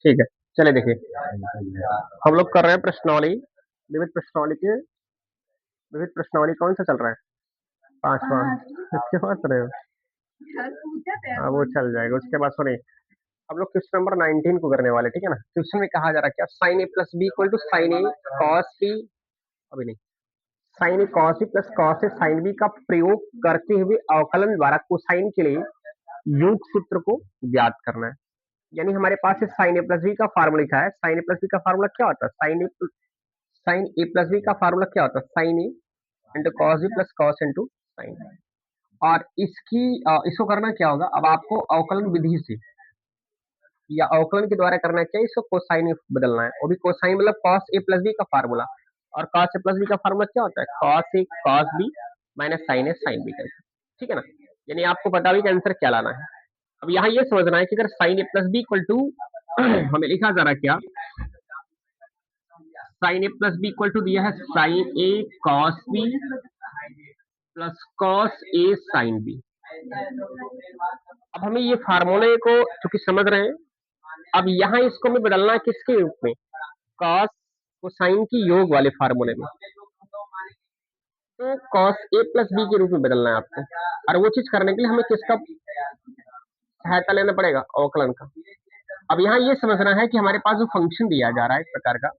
ठीक है, चलिए देखिए, हम लोग कर रहे हैं प्रश्नावली। विविध प्रश्नावली के विविध प्रश्नावली कौन सा चल रहा है? 5वां। क्यों हंस रहे हो? हाँ, वो चल जाएगा। उसके बाद सुनिए, हम लोग क्वेश्चन नंबर 19 को करने वाले, ठीक है ना। क्वेश्चन में कहा जा रहा है क्या, sine a plus b equal to sine a cos b, अभी नहीं, sine a cos b plus cos a sine b का प्रयोग करते हुए अवकलन द्वारा कोसाइन के लिए योग सूत्र को ज्ञात करना है। यानी हमारे पास साइन ए प्लस बी का फार्मूला लिखा है। साइन ए प्लस बी का फार्मूला क्या होता है? साइन ए प्लस बी का फार्मूला क्या होता है? Sine a into cos b plus cos into sine. और इसको करना क्या होगा, अब आपको अवकलन विधि से या अवकलन के द्वारा करना चाहिए, इसको कोसाइन में बदलना है। वो भी कोसाइन मतलब कॉस ए प्लस बी का फार्मूला। और कॉस ए प्लस बी का फार्मूला क्या होता है? Cos A cos B minus sine A sine b का। ठीक है ना। यानी आपको पता भी कि आंसर क्या लाना है। अब यहाँ ये समझना है कि अगर sine a plus b equal to हमें लिखा जा रहा है क्या, sine a plus b equal to दिया है sine a cos b plus cos a sine b. अब हमें ये फार्मूले को चूंकि समझ रहे हैं, अब यहाँ इसको हमें बदलना है किसके रूप में? कॉस को साइन की योग वाले फार्मूले में। तो कॉस ए प्लस बी के रूप में बदलना है आपको। और वो चीज करने के लिए हमें किसका सहायता लेना पड़ेगा? अवकलन का। अब यहाँ ये समझना है कि हमारे पास जो फंक्शन दिया जा रहा है एक प्रकार का,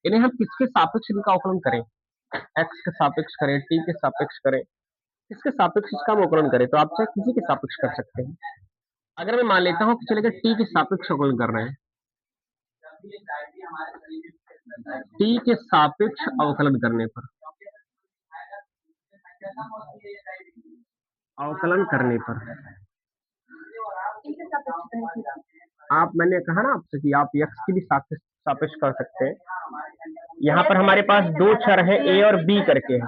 इन्हें हम किसके सापेक्ष इनका अवकलन करें? एक्स के सापेक्ष करें, टी के सापेक्ष करें, किसके सापेक्ष इसका हम अवकलन करें? तो आप चाहे किसी के सापेक्ष कर सकते हैं। अगर मैं मान लेता हूँ कि चलिए टी के सापेक्ष अवकलन कर रहे हैं, टी के सापेक्ष अवकलन करने पर, अवकलन करने पर आप, मैंने कहा ना आपसे कि आप एक्स की भी सापेक्ष कर सकते हैं। यहाँ पर हमारे पास दो चर है ए और बी करके है।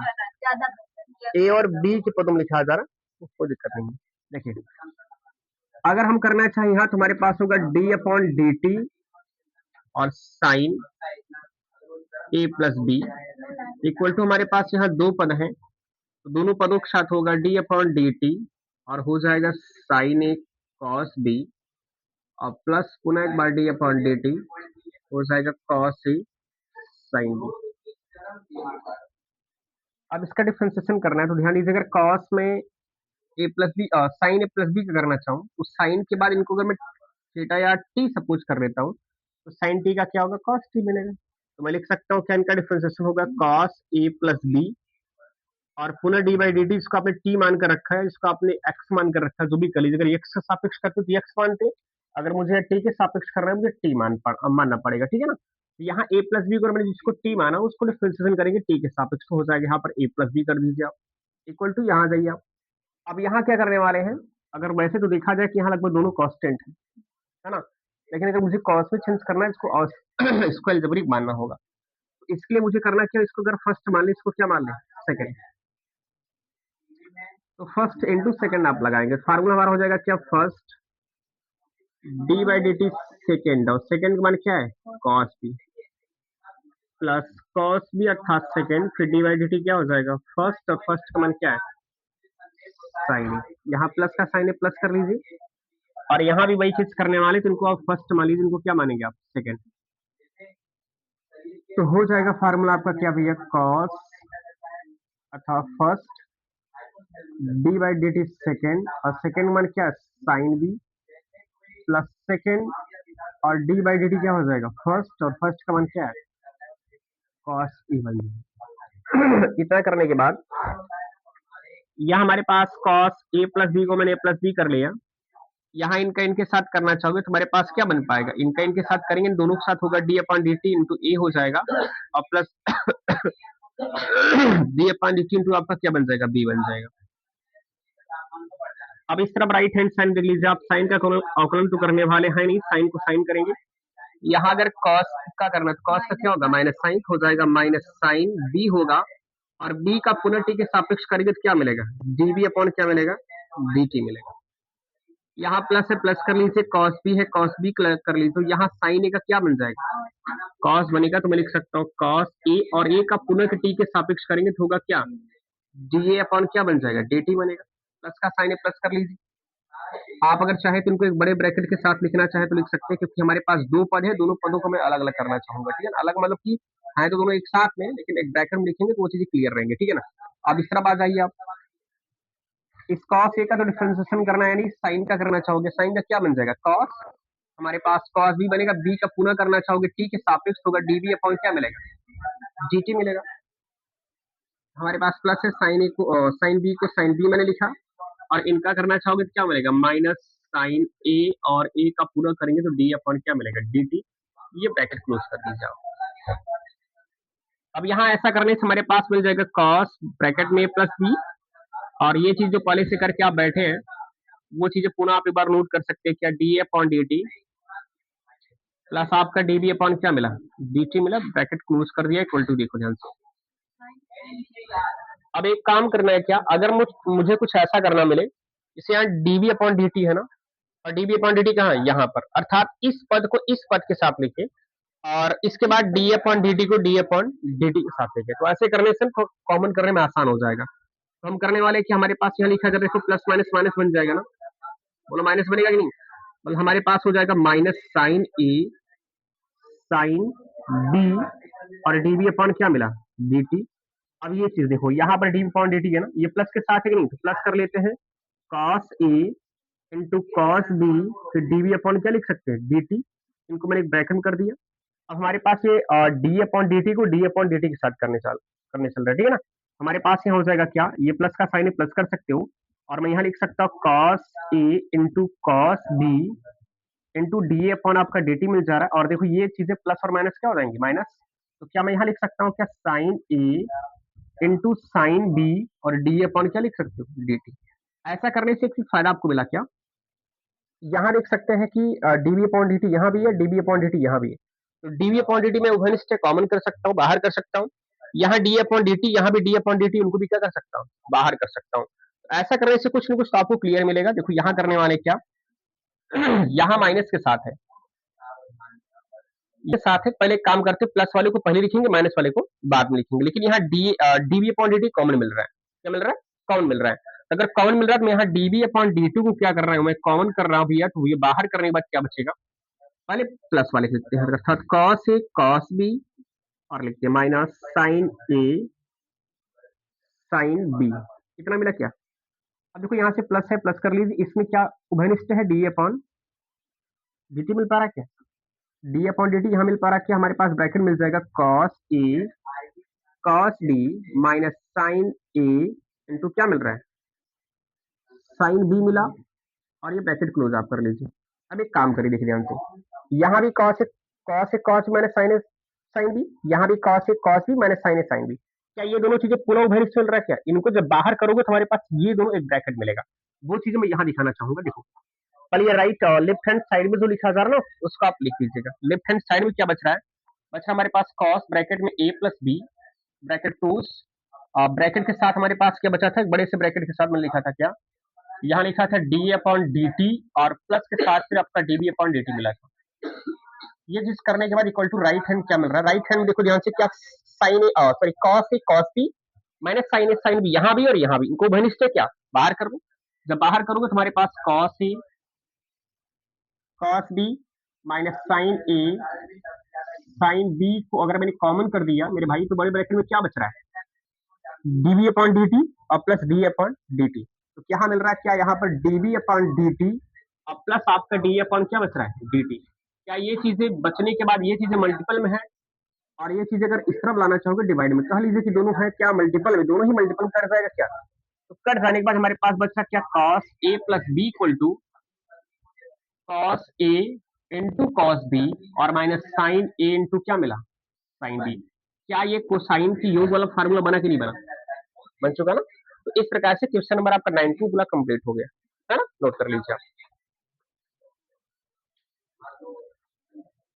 ए और बी के पदों में लिखा जा रहा, कोई दिक्कत नहीं है। देखिए, अगर हम करना चाहें यहाँ तो हमारे पास होगा डी अपॉन डी टी और sine a plus b equal to, हमारे पास यहाँ दो पद हैं तो दोनों पदों के साथ होगा डी अपॉन डी टी और हो जाएगा साइन ए कॉस बी और प्लस पुनः एक बार डी अपॉन डी टी हो जाएगा कॉस ए साइन बी। अब इसका डिफरेंशिएशन करना है तो ध्यान दीजिए, अगर कॉस में a plus B sign a plus b का करना चाहूँ तो साइन के बाद इनको अगर मैं थीटा या टी सपोज कर लेता हूँ तो साइन टी का क्या होगा? कॉस टी मिलेगा। तो मैं लिख सकता हूँ क्या इनका डिफरेंशिएशन होगा? कॉस ए प्लस बी और पुनः डी बाई डी टी, इसको आपने टी मान कर रखा है, इसको आपने एक्स मान कर रखा है, जो भी कर लीजिए। अगर एक्स का सापेक्ष करते तो एक्स मानते, अगर मुझे टी के सापेक्ष करना है मुझे टी मानना पड़ेगा। ठीक है ना। तो यहाँ ए प्लस बी को मैंने जिसको टी माना उसको डिफरेंशिएशन करेंगे टी के सापेक्ष, तो हो जाएगा यहाँ पर ए प्लस बी कर दीजिए आप, इक्वल टू यहाँ जाइए आप। अब यहाँ क्या करने वाले हैं, अगर वैसे तो देखा जाए कि यहाँ लगभग दोनों कांस्टेंट है ना, लेकिन अगर मुझे कॉस में चेंज करना है इसको इसको अलजेब्रिक मानना होगा। तो इसके लिए मुझे करना क्या, इसको अगर फर्स्ट मान ले, इसको क्या मान ले? सेकंड। तो फर्स्ट इंटू सेकंड आप लगाएंगे, फार्मूला हमारा हो जाएगा क्या? First d by d t second, और सेकेंड का मान क्या है? Cos b plus cos b अर्थात सेकेंड, फिर डी बाई डी टी क्या हो जाएगा? फर्स्ट, और फर्स्ट का मान क्या है? साइन ए। यहाँ प्लस का साइन ए प्लस कर लीजिए, और यहाँ भी वही चीज करने वाले तो इनको आप फर्स्ट मान लीजिए, इनको क्या मानेंगे आप? सेकेंड। तो हो जाएगा फार्मूला आपका क्या भैया? कॉस अथवा first d by d t second, और सेकेंड मान क्या है? साइन बी प्लस सेकेंड, और डी बाई डी टी क्या हो जाएगा? फर्स्ट, और फर्स्ट का मान क्या है? कॉस ई बन जाएगा। इतना करने के बाद यहाँ हमारे पास कॉस ए प्लस बी को मैंने ए प्लस बी कर लिया। यहाँ इनका इनके साथ करना चाहोगे तो हमारे पास क्या बन पाएगा? इनका इनके साथ करेंगे, दोनों के साथ होगा d upon d t into a हो जाएगा, और plus d upon d t into आपका क्या बन जाएगा? बी बन जाएगा। अब इस तरफ राइट हैंड साइन देख लीजिए आप, साइन का अवकलन तो करने वाले हैं नहीं, साइन को साइन करेंगे। यहाँ अगर कॉस का करना तो कॉस का क्या होगा? माइनस साइन हो जाएगा, माइनस साइन बी होगा, और बी का पुनः टी के सापेक्ष करेंगे तो क्या मिलेगा? डी बी अपॉन क्या मिलेगा? डी टी मिलेगा। यहाँ प्लस है, प्लस कर लीजिए, कॉस बी है, कॉस बी कर लीजिए, तो यहाँ साइन ए का क्या बन जाएगा? कॉस बनेगा, तो मैं लिख सकता हूँ कॉस ए, और ए का पुनः टी के सापेक्ष करेंगे तो होगा क्या? डी ए अपॉन क्या बन जाएगा? डी टी बनेगा। प्लस का साइन ए प्लस कर लीजिए, आप अगर चाहे तो इनको एक बड़े ब्रैकेट के साथ लिखना चाहे तो लिख सकते हैं, क्योंकि हमारे पास दो पद है, दोनों पदों को मैं अलग अलग करना चाहूंगा, ठीक है ना। अलग मतलब कि है तो दोनों एक साथ में, लेकिन एक ब्रैकेट में लिखेंगे तो वो चीजें क्लियर रहेंगे, ठीक है ना। अब इस तरफ आ जाइए आप। इस cos a का तो डिफरेंशिएशन करना है, यानी साइन का करना चाहोगे, साइन का क्या बन जाएगा cos, हमारे पास cos b बनेगा, b का पूरा करना चाहोगे t के सापेक्ष होगा, db अपॉन क्या मिलेगा, dt मिलेगा। हमारे पास प्लस है, साइन ए को साइन बी को साइन बी मैंने लिखा, और इनका करना चाहोगे तो क्या मिलेगा, माइनस साइन ए, और ए का पूरा करेंगे तो डी अपॉन क्या मिलेगा, डी टी। ये ब्रैकेट क्लोज कर दीजिए आप। अब यहाँ ऐसा करने से हमारे पास मिल जाएगा कॉस ब्रैकेट में प्लस बी, और ये चीज जो पहले से करके आप बैठे हैं वो चीजें पुनः आप एक बार नोट कर सकते हैं, क्या D upon d T plus आपका डी बी अपॉन क्या मिला, डी टी मिला, ब्रैकेट क्लोज कर दिया, इक्वल टू, देखो ध्यान से। अब एक काम करना है क्या, अगर मुझे कुछ ऐसा करना मिले, जैसे यहाँ डीबी अपॉन डी टी है ना, और डीबी अपॉन डी टी कहाँ है, यहाँ पर, अर्थात इस पद को इस पद के साथ लिखे, और इसके बाद डी अपॉन डी टी को डी अपॉन डी टी के साथ लिखे, तो ऐसे करने से कॉमन करने में आसान हो जाएगा। तो हम करने वाले कि हमारे पास यहाँ लिखा जाए, देखो प्लस माइनस माइनस बन जाएगा ना, बोलो माइनस बनेगा कि नहीं, मतलब हमारे पास हो जाएगा माइनस साइन ए साइन बी, और डीबी अपॉन क्या मिला, डी टी। अब ये चीज देखो, यहाँ पर डी अपॉन डी टी है ना, ये प्लस के साथ है कि नहीं, तो प्लस कर लेते हैं, cos a into cos B, फिर डीबी अपॉन क्या लिख सकते हैं, डी टी। इनको मैंने एक ब्रैकेट में कर दिया। अब हमारे पास ये डी अपॉन डी टी को डी अपॉन डी टी के साथ करने चल रहा है, ठीक है ना। हमारे पास यहाँ हो जाएगा क्या, ये प्लस का साइन है, प्लस कर सकते हो, और मैं यहाँ लिख सकता हूँ cos a into cos b into d upon आपका डी टी मिल जा रहा है, और देखो ये चीजें प्लस और माइनस क्या हो जाएंगी, माइनस। तो क्या मैं यहाँ लिख सकता हूँ क्या, sine a into sine B, और डी अपॉन क्या लिख सकते हो, डी टी। ऐसा करने से एक चीज फायदा आपको मिला क्या, यहाँ देख सकते हैं कि डीबी अपॉन डी टी यहाँ भी है, डीबी अपॉन डी टी यहाँ भी है, तो डीबी अपॉन डी टी मैं उभयनिष्ठ कॉमन कर सकता हूँ, बाहर कर सकता हूँ। यहाँ डी अपॉन डी टी, यहाँ भी डी अपॉन डी टी, उनको भी क्या कर सकता हूँ, बाहर कर सकता हूँ। तो ऐसा करने से कुछ ना कुछ तो आपको क्लियर मिलेगा। देखो यहाँ करने वाले क्या, यहाँ माइनस के साथ है, ये साथ है, पहले एक काम करते, प्लस वाले को पहले लिखेंगे, माइनस वाले को बाद में लिखेंगे, लेकिन यहाँ db upon d t common मिल रहा है, क्या मिल रहा है, कॉमन मिल रहा है। अगर कॉमन मिल रहा है तो मैं यहाँ डीबी अपॉन डी टू को क्या कर रहा हूँ, मैं कॉमन कर रहा हूँ भैया, तो ये बाहर करने के बाद क्या बचेगा, पहले प्लस वाले लिखते हैं, अर्थात कॉस ए कॉस बी, और लिखते हैं माइनस साइन ए साइन बी, कितना मिला क्या। अब देखो यहाँ से प्लस है, प्लस कर लीजिए, इसमें क्या उभयनिष्ठ है, डी अपॉन डी टी मिल पा रहा है क्या, डी अपॉन डी टी यहाँ मिल पा रहा है क्या, हमारे पास ब्रैकेट मिल जाएगा cos A cos D minus sine a into क्या मिल रहा है, साइन बी मिला, और ये ब्रैकेट क्लोज आप कर लीजिए। अब एक काम करिए, देखिए ध्यान से, यहाँ भी cos A cos minus sine A sine B, यहाँ भी cos A cos B minus sine A sine B, क्या ये दोनों चीजें पुनः उभयनिष्ठ मिल रहा है क्या, इनको जब बाहर करोगे तो हमारे पास ये दोनों एक ब्रैकेट मिलेगा। वो चीजें मैं यहाँ दिखाना चाहूंगा, देखो पहले ये राइट लेफ्ट हैंड साइड में जो लिखा जा रहा है ना, उसको आप लिख दीजिएगा। लेफ्ट हैंड साइड में क्या बच रहा है, बच रहा हमारे पास कॉस ब्रैकेट में a plus b bracket close, bracket के साथ हमारे पास क्या बचा था, एक बड़े से ब्रैकेट के साथ मैंने लिखा था क्या, यहाँ लिखा था डी अपॉन डी टी, और प्लस के साथ फिर आपका डीबी अपॉन डी टी मिला था। ये चीज करने के बाद इक्वल टू राइट हैंड क्या मिल रहा है, राइट हैंड देखो ध्यान से, क्या sine A sorry cos A cos B minus sine A sine B, यहाँ भी और यहाँ भी, इनको उभयनिष्ठ है क्या, बाहर कर दो। जब बाहर करोगे तो हमारे पास cos A cos B minus sine A sine B को अगर मैंने कॉमन कर दिया मेरे भाई, तो बड़े ब्रैकेट में क्या बच रहा है, डीबी अपॉन डी टी और plus d upon d T. तो क्या मिल रहा है, क्या यहाँ पर डीबी अपॉन डी टी और प्लस आपका डी अपॉन क्या बच रहा है, डी टी। क्या ये चीजें बचने के बाद ये चीजें मल्टीपल में है, और ये चीज अगर इस तरफ लाना चाहोगे डिवाइड में, कह लीजिए कि दोनों है क्या मल्टीपल में, दोनों ही मल्टीपल कट जाएगा क्या, तो कट जाने के बाद हमारे पास बचा क्या, cos a plus b equal to cos a into cos b, और माइनस साइन ए इंटू क्या मिला, साइन बी। क्या ये कोसाइन की योग वाला फार्मूला बना कि नहीं बना, बन चुका ना। तो इस प्रकार से क्वेश्चन नंबर आपका 19 पूरा कंप्लीट हो गया है ना, नोट कर लीजिए आप।